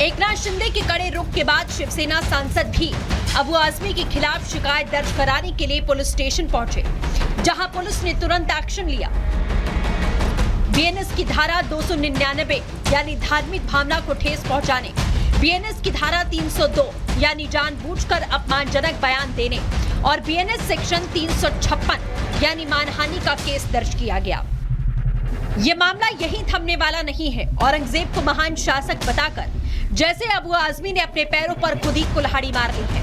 एकनाथ शिंदे के कड़े रुख के बाद शिवसेना सांसद भी अबू आजमी के खिलाफ शिकायत दर्ज कराने के लिए पुलिस स्टेशन पहुंचे, जहां पुलिस ने तुरंत एक्शन लिया। बीएनएस की धारा 299 यानी धार्मिक भावना को ठेस पहुंचाने, बीएनएस की धारा 302 यानी जानबूझकर अपमानजनक बयान देने और बीएनएस सेक्शन 356 यानी मानहानि का केस दर्ज किया गया। ये मामला यहीं थमने वाला नहीं है। औरंगजेब को महान शासक बताकर जैसे अबू आजमी ने अपने पैरों पर खुद ही कुल्हाड़ी मार ली है।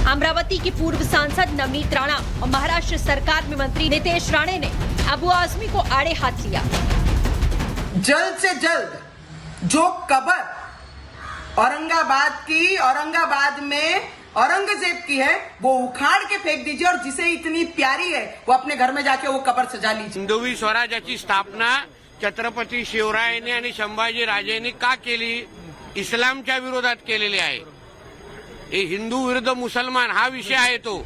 अमरावती की पूर्व सांसद नवनीत राणा और महाराष्ट्र सरकार में मंत्री नितेश राणे ने अबू आजमी को आड़े हाथ लिया। जल्द से जल्द जो कब्र औरंगाबाद में औरंगजेब की है वो उखाड़ के फेंक दीजिए और जिसे इतनी प्यारी है वो अपने घर में जाके वो कब्र सजा लीजिए। हिंदवी स्वराज्याची स्थापना छत्रपती शिवरायांनी आणि संभाजी राजांनी का केली? इस्लामच्या विरोधात केलेली आहे। हे हिंदू विरुद्ध मुसलमान हा विषय आहे तो।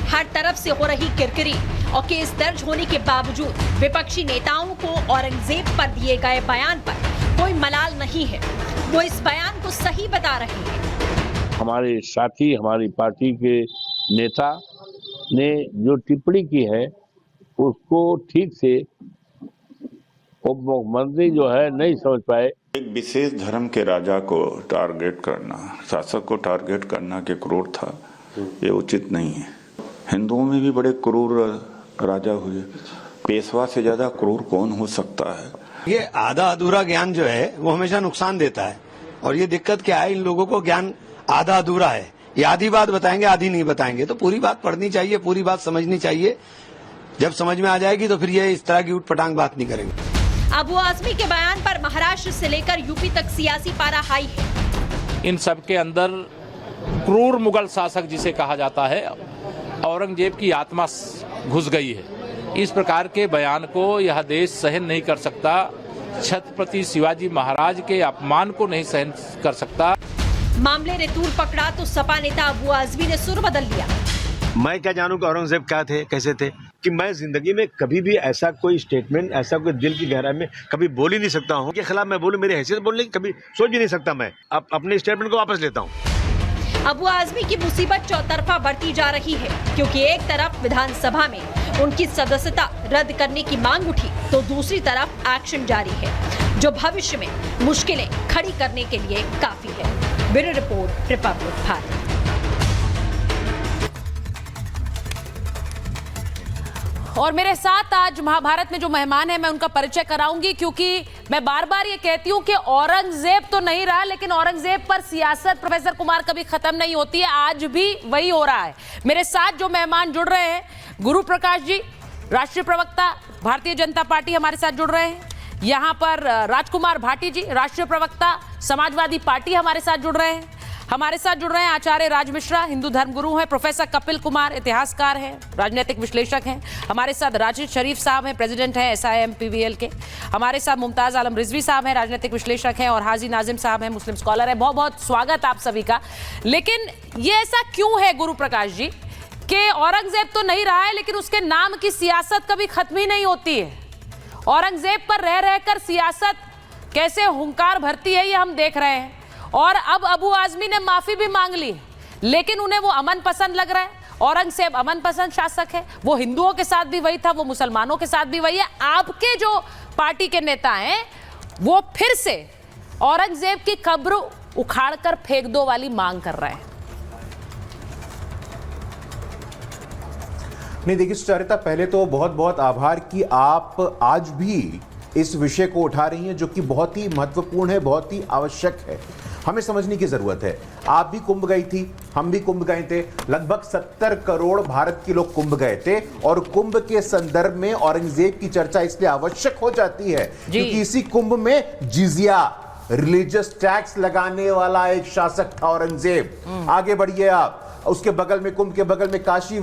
हर तरफ से हो रही किरकिरी और केस दर्ज होने के बावजूद विपक्षी नेताओं को औरंगजेब पर दिए गए बयान पर कोई मलाल नहीं है। वो इस बयान को सही बता रहे हैं। हमारे साथी, हमारी पार्टी के नेता ने जो टिप्पणी की है उसको ठीक से उप मुख्यमंत्री जो है नहीं समझ पाए। एक विशेष धर्म के राजा को टारगेट करना, शासक को टारगेट करना के क्रूर था, ये उचित नहीं है। हिंदुओं में भी बड़े क्रूर राजा हुए, पेशवा से ज्यादा क्रूर कौन हो सकता है? ये आधा अधूरा ज्ञान जो है वो हमेशा नुकसान देता है और ये दिक्कत क्या है, इन लोगों को ज्ञान आधा अधूरा है। ये आधी बात बताएंगे, आधी नहीं बताएंगे। तो पूरी बात पढ़नी चाहिए, पूरी बात समझनी चाहिए। जब समझ में आ जाएगी तो फिर ये इस तरह की उठपटांग बात नहीं करेंगे। अबू आजमी के बयान पर महाराष्ट्र से लेकर यूपी तक सियासी पारा हाई है। इन सब के अंदर क्रूर मुगल शासक जिसे कहा जाता है, औरंगजेब की आत्मा घुस गई है। इस प्रकार के बयान को यह देश सहन नहीं कर सकता। छत्रपति शिवाजी महाराज के अपमान को नहीं सहन कर सकता। मामले ने तूल पकड़ा तो सपा नेता अबू आजमी ने सुर बदल लिया। मैं क्या जानूं कि औरंगजेब क्या थे, कैसे थे, कि मैं जिंदगी में कभी भी ऐसा कोई स्टेटमेंट, ऐसा कोई दिल की गहराई में कभी बोल ही नहीं सकता हूं। के खिलाफ मैं बोलूं, मेरी हैसियत बोलने की कभी सोच भी नहीं सकता। मैं अपने स्टेटमेंट को वापस लेता हूं। अबू आजमी की मुसीबत चौतरफा बढ़ती जा रही है, क्योंकि एक तरफ विधानसभा में उनकी सदस्यता रद्द करने की मांग उठी तो दूसरी तरफ एक्शन जारी है, जो भविष्य में मुश्किलें खड़ी करने के लिए काफी है। Bureau report, Republic Bharat. और मेरे साथ आज महाभारत में जो मेहमान है मैं उनका परिचय कराऊंगी, क्योंकि मैं बार बार ये कहती हूँ कि औरंगजेब तो नहीं रहा, लेकिन औरंगजेब पर सियासत प्रोफेसर कुमार कभी खत्म नहीं होती है। आज भी वही हो रहा है। मेरे साथ जो मेहमान जुड़ रहे हैं, गुरु प्रकाश जी, राष्ट्रीय प्रवक्ता भारतीय जनता पार्टी हमारे साथ जुड़ रहे हैं। यहाँ पर राजकुमार भाटी जी, राष्ट्रीय प्रवक्ता समाजवादी पार्टी हमारे साथ जुड़ रहे हैं। हमारे साथ जुड़ रहे हैं आचार्य राज मिश्रा, हिंदू धर्मगुरु हैं। प्रोफेसर कपिल कुमार, इतिहासकार हैं, राजनीतिक विश्लेषक हैं। हमारे साथ राशिद शरीफ साहब हैं, प्रेसिडेंट हैं SIMPVL के। हमारे साथ मुमताज आलम रिजवी साहब हैं, राजनीतिक विश्लेषक हैं। और हाजी नाजिम साहब हैं, मुस्लिम स्कॉलर हैं। बहुत बहुत स्वागत आप सभी का। लेकिन ये ऐसा क्यों है गुरु प्रकाश जी कि औरंगजेब तो नहीं रहा है, लेकिन उसके नाम की सियासत कभी खत्म ही नहीं होती है। औरंगजेब पर रह रहकर सियासत कैसे हुंकार भरती है, ये हम देख रहे हैं। और अब अबू आजमी ने माफी भी मांग ली, लेकिन उन्हें वो अमन पसंद लग रहा है। औरंगजेब अमन पसंद शासक है, वो हिंदुओं के साथ भी वही था, वो मुसलमानों के साथ भी वही है। आपके जो पार्टी के नेता हैं वो फिर से औरंगजेब की कब्र उखाड़कर फेंक दो वाली मांग कर रहे हैं। नहीं देखिए सुचारिता, पहले तो बहुत बहुत आभार कि आप आज भी इस विषय को उठा रही हैं, जो कि बहुत ही महत्वपूर्ण है, बहुत ही आवश्यक है। हमें समझने की जरूरत है। आप भी कुंभ गई थी, हम भी कुंभ गए थे। लगभग 70 करोड़ भारत के लोग कुंभ गए थे। और कुंभ के संदर्भ में औरंगजेब की चर्चा इसलिए आवश्यक हो जाती है क्योंकि इसी कुंभ में जिजिया, रिलीजियस टैक्स लगाने वाला एक शासक था औरंगजेब। आगे बढ़िए आप। उसके बगल में, कुंभ के बगल में काशी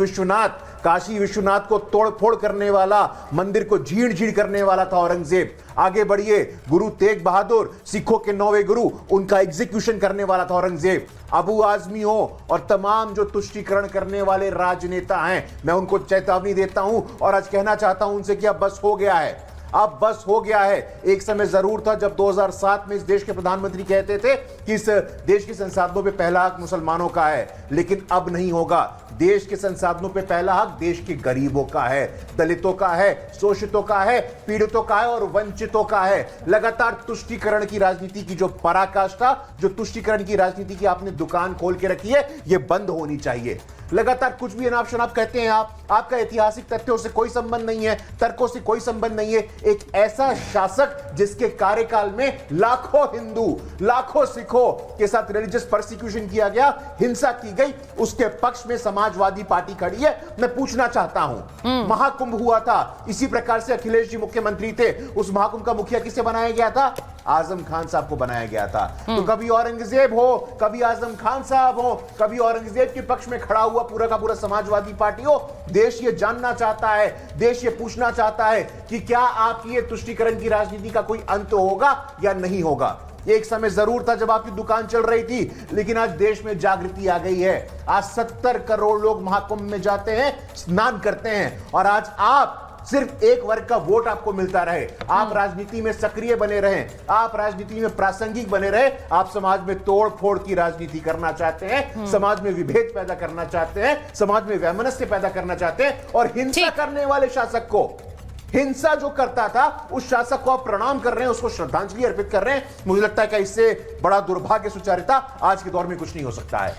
विश्वनाथ को तोड़ फोड़ करने वाला, मंदिर को झीड़ झीड़ करने वाला था औरंगजेब। आगे बढ़िए, गुरु तेग बहादुर, सिखों के 9वें गुरु, उनका एग्जीक्यूशन करने वाला था औरंगजेब। अबू आजमी हो और तमाम जो तुष्टीकरण करने वाले राजनेता हैं, मैं उनको चेतावनी देता हूं और आज कहना चाहता हूं उनसे कि अब बस हो गया है। अब बस हो गया है। एक समय जरूर था जब 2007 में इस देश के प्रधानमंत्री कहते थे कि इस देश के संसाधनों पे पहला हक मुसलमानों का है, लेकिन अब नहीं होगा। देश के संसाधनों पे पहला हक देश के गरीबों का है, दलितों का है, शोषितों का है, पीड़ितों का है और वंचितों का है। लगातार तुष्टीकरण की राजनीति की जो पराकाष्ठा, जो तुष्टीकरण की राजनीति की आपने दुकान खोल के रखी है, यह बंद होनी चाहिए। लगातार कुछ भी अनाप शनाप कहते हैं आपका ऐतिहासिक तथ्यों से कोई संबंध नहीं है, तर्कों से कोई संबंध नहीं है। एक ऐसा शासक जिसके कार्यकाल में लाखों हिंदू, लाखों सिखों के साथ रिलीजियस परसिक्यूशन किया गया, हिंसा की गई, उसके पक्ष में समाजवादी पार्टी खड़ी है। मैं पूछना चाहता हूं, महाकुंभ हुआ था, इसी प्रकार से अखिलेश जी मुख्यमंत्री थे, उस महाकुंभ का मुखिया किसे बनाया गया था? आजम खान साहब को बनाया गया था। तो कभी औरंगजेब हो, कभी आजम खान साहब हो, कभी औरंगजेब के पक्ष में खड़ा हुआ पूरा का पूरा समाजवादी पार्टी हो। देश ये जानना चाहता है, देश ये पूछना चाहता है कि क्या आपकी ये तुष्टीकरण की राजनीति का कोई अंत होगा या नहीं होगा। एक समय जरूर था जब आपकी दुकान चल रही थी, लेकिन आज देश में जागृति आ गई है। आज 70 करोड़ लोग महाकुंभ में जाते हैं, स्नान करते हैं, और आज आप सिर्फ एक वर्ग का वोट आपको मिलता रहे, आप राजनीति में सक्रिय बने रहें, आप राजनीति में प्रासंगिक बने रहे, आप समाज में तोड़ फोड़ की राजनीति करना चाहते हैं, समाज में विभेद पैदा करना चाहते हैं, समाज में वैमनस्य पैदा करना चाहते हैं, और हिंसा करने वाले शासक को, हिंसा जो करता था उस शासक को आप प्रणाम कर रहे हैं, उसको श्रद्धांजलि अर्पित कर रहे हैं। मुझे लगता है कि इससे बड़ा दुर्भाग्य सुचारिता आज के दौर में कुछ नहीं हो सकता है।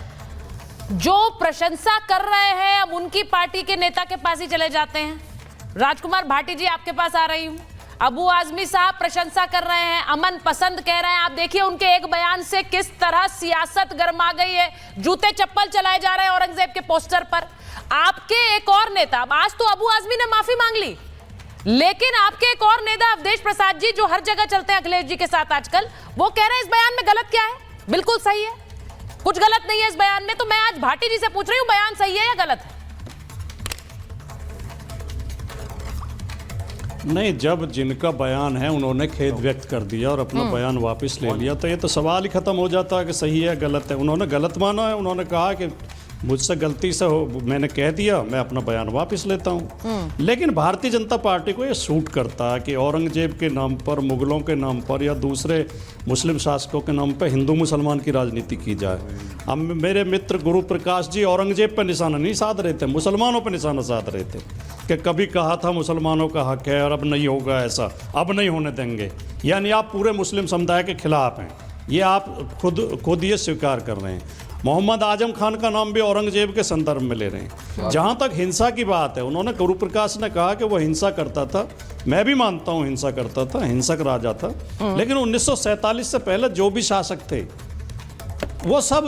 जो प्रशंसा कर रहे हैं अब उनकी पार्टी के नेता के पास ही चले जाते हैं। राजकुमार भाटी जी, आपके पास आ रही हूं। अबू आजमी साहब प्रशंसा कर रहे हैं, अमन पसंद कह रहे हैं। आप देखिए उनके एक बयान से किस तरह सियासत गरमा गई है। जूते चप्पल चलाए जा रहे हैं औरंगजेब के पोस्टर पर। आपके एक और नेता, आज तो अबू आजमी ने माफी मांग ली, लेकिन आपके एक और नेता अवधेश प्रसाद जी, जो हर जगह चलते हैं अखिलेश जी के साथ आजकल, वो कह रहे हैं इस बयान में गलत क्या है, बिल्कुल सही है, कुछ गलत नहीं है इस बयान में। तो मैं आज भाटी जी से पूछ रही हूं, बयान सही है या गलत है? नहीं, जब जिनका बयान है उन्होंने खेद व्यक्त कर दिया और अपना बयान वापस ले लिया, तो ये तो सवाल ही खत्म हो जाता है कि सही है गलत है। उन्होंने गलत माना है, उन्होंने कहा कि मुझसे गलती से मैंने कह दिया, मैं अपना बयान वापस लेता हूँ। लेकिन भारतीय जनता पार्टी को ये सूट करता है कि औरंगजेब के नाम पर, मुगलों के नाम पर या दूसरे मुस्लिम शासकों के नाम पर हिंदू मुसलमान की राजनीति की जाए। अब मेरे मित्र गुरु प्रकाश जी औरंगजेब पर निशाना नहीं साध रहे थे, मुसलमानों पर निशाना साध रहे थे कि कभी कहा था मुसलमानों का हक है और अब नहीं होगा ऐसा, अब नहीं होने देंगे। यानी आप पूरे मुस्लिम समुदाय के खिलाफ हैं, ये आप खुद ये स्वीकार कर रहे हैं। मोहम्मद आजम खान का नाम भी औरंगजेब के संदर्भ में ले रहे हैं। जहाँ तक हिंसा की बात है, उन्होंने, गुरु प्रकाश ने कहा कि वो हिंसा करता था, मैं भी मानता हूँ हिंसा करता था, हिंसक राजा था, लेकिन 1947 से पहले जो भी शासक थे वो सब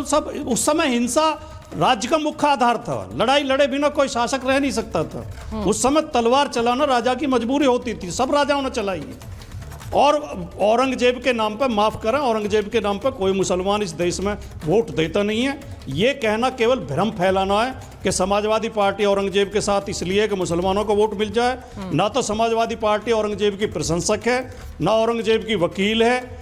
उस समय हिंसा राज्य का मुख्य आधार था। लड़ाई लड़े बिना कोई शासक रह नहीं सकता था। उस समय तलवार चलाना राजा की मजबूरी होती थी, सब राजाओं ने चलाई। और औरंगजेब के नाम पर, माफ़ करें, औरंगजेब के नाम पर कोई मुसलमान इस देश में वोट देता नहीं है। ये कहना केवल भ्रम फैलाना है कि समाजवादी पार्टी औरंगजेब के साथ इसलिए कि मुसलमानों को वोट मिल जाए। ना तो समाजवादी पार्टी औरंगजेब की प्रशंसक है, ना औरंगजेब की वकील है,